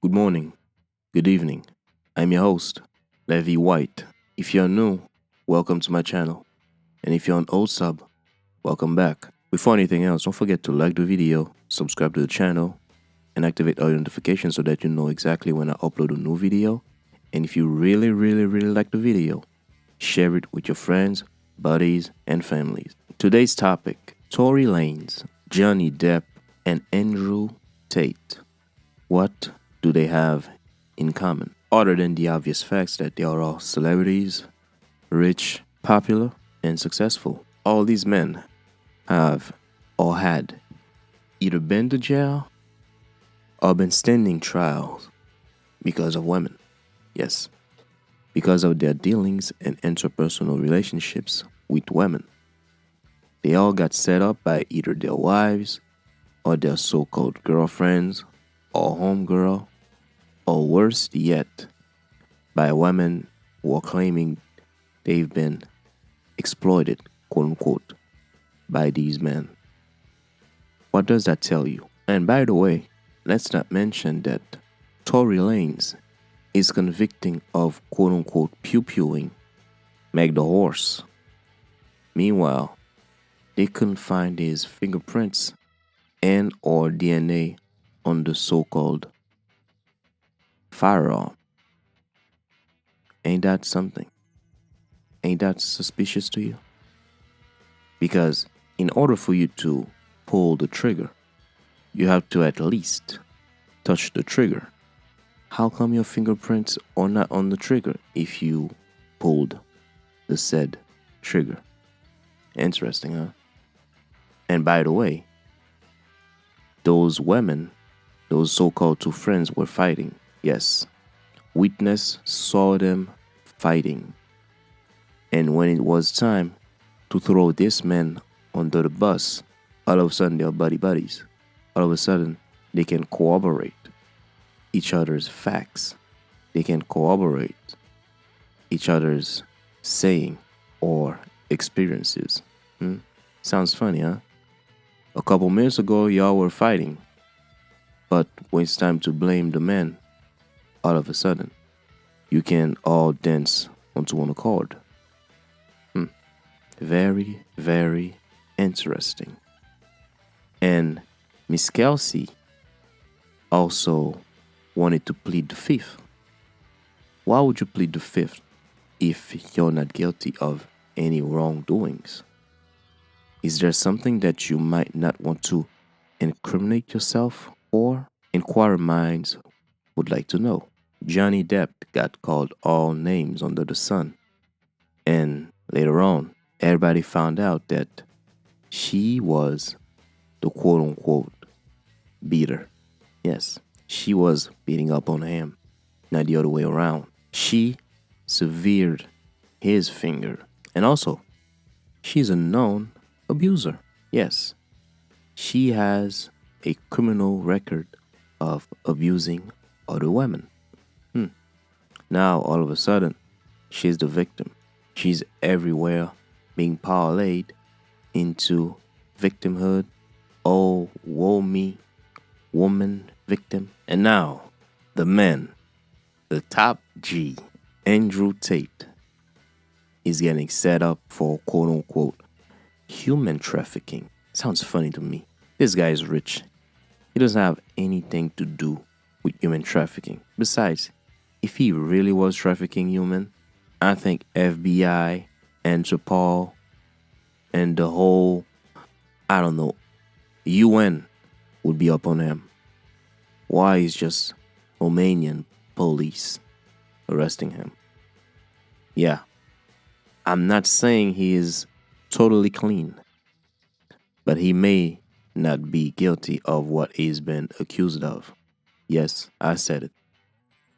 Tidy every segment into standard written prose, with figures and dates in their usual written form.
Good morning, good evening. I'm your host, Levi White. If you're new, welcome to my channel. And if you're an old sub, welcome back. Before anything else, don't forget to like the video, subscribe to the channel, and activate all your notifications so that you know exactly when I upload a new video. And if you really like the video, share it with your friends, buddies, and families. Today's topic, Torry Lanez, Jhonny Depp, and Andrew Tate. What do they have in common? Other than the obvious facts that they are all celebrities, rich, popular, and successful. All these men have or had either been to jail or been standing trials because of women. Yes, because of their dealings and interpersonal relationships with women. They all got set up by either their wives or their so-called girlfriends or homegirl, or worse yet, by women who are claiming they've been exploited, quote unquote, by these men. What does that tell you? And by the way, let's not mention that Torry Lanez is convicting of quote unquote pew-pewing Meg the horse. Meanwhile, they couldn't find his fingerprints and or DNA on the so-called firearm. Ain't that something? Ain't that suspicious to you? Because in order for you to pull the trigger, you have to at least touch the trigger. How come your fingerprints are not on the trigger if you pulled the said trigger? Interesting, huh? And by the way, those women, those so-called two friends were fighting. Yes, witness saw them fighting. And when it was time to throw this man under the bus, all of a sudden they're buddies. All of a sudden they can corroborate each other's facts. They can corroborate each other's saying or experiences. Sounds funny, huh? A couple minutes ago, y'all were fighting. But when it's time to blame the man, all of a sudden, you can all dance onto one accord. Very interesting. And Miss Kelsey also wanted to plead the fifth. Why would you plead the fifth if you're not guilty of any wrongdoings? Is there something that you might not want to incriminate yourself for? Inquiring minds would like to know. Jhonny Depp got called all names under the sun. And later on, everybody found out that she was the quote-unquote beater. Yes, she was beating up on him, not the other way around. She severed his finger. And also, she's a known abuser. Yes, she has a criminal record of abusing other women. Now, all of a sudden, she's the victim. She's everywhere being parlayed into victimhood. Oh, woe me, woman victim. And now, the man, the top G, Andrew Tate, is getting set up for quote unquote human trafficking. Sounds funny to me. This guy is rich. He doesn't have anything to do with human trafficking. Besides, if he really was trafficking human, I think FBI, Interpol, and the whole, I don't know, UN would be up on him. Why is just Romanian police arresting him? Yeah, I'm not saying he is totally clean, but he may not be guilty of what he's been accused of. Yes, I said it.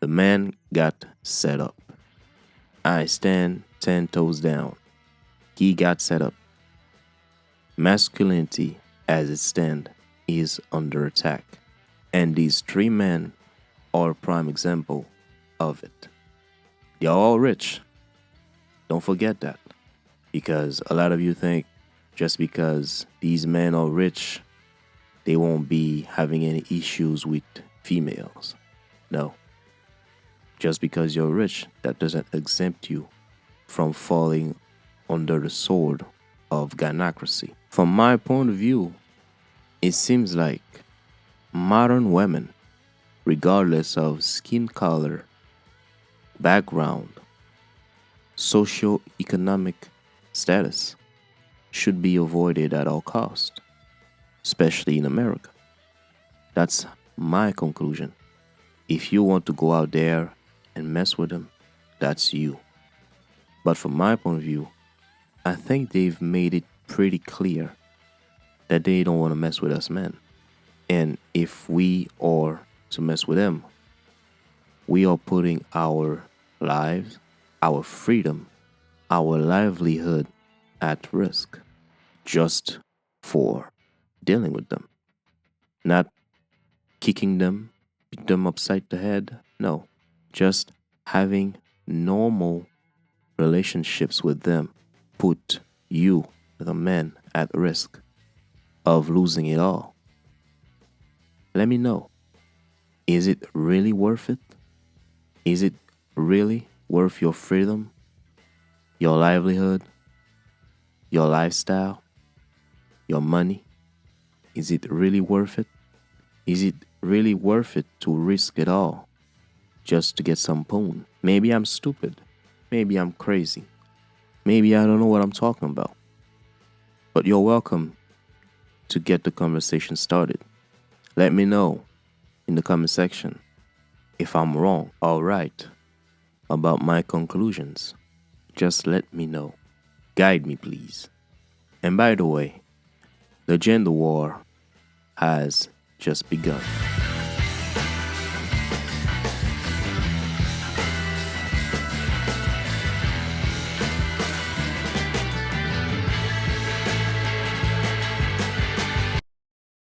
The man got set up. I stand 10 toes down. He got set up. Masculinity, as it stands, is under attack. And these three men are a prime example of it. They're all rich. Don't forget that. Because a lot of you think just because these men are rich, they won't be having any issues with females. No. Just because you're rich, that doesn't exempt you from falling under the sword of gynocracy. From my point of view, it seems like modern women, regardless of skin color, background, socio-economic status, should be avoided at all costs, especially in America. That's my conclusion. If you want to go out there and mess with them, that's you. But from my point of view, I think they've made it pretty clear that they don't want to mess with us men. And if we are to mess with them, we are putting our lives, our freedom, our livelihood at risk just for dealing with them. Not kicking them, beat them upside the head. No, just having normal relationships with them put you, the man, at risk of losing it all. Let me know. Is it really worth it? Is it really worth your freedom, your livelihood, your lifestyle, your money? Is it really worth it? Is it really worth it to risk it all just to get some poon? Maybe I'm stupid. Maybe I'm crazy. Maybe I don't know what I'm talking about. But you're welcome to get the conversation started. Let me know in the comment section if I'm wrong or right about my conclusions. Just let me know. Guide me, please. And by the way, the gender war has just begun.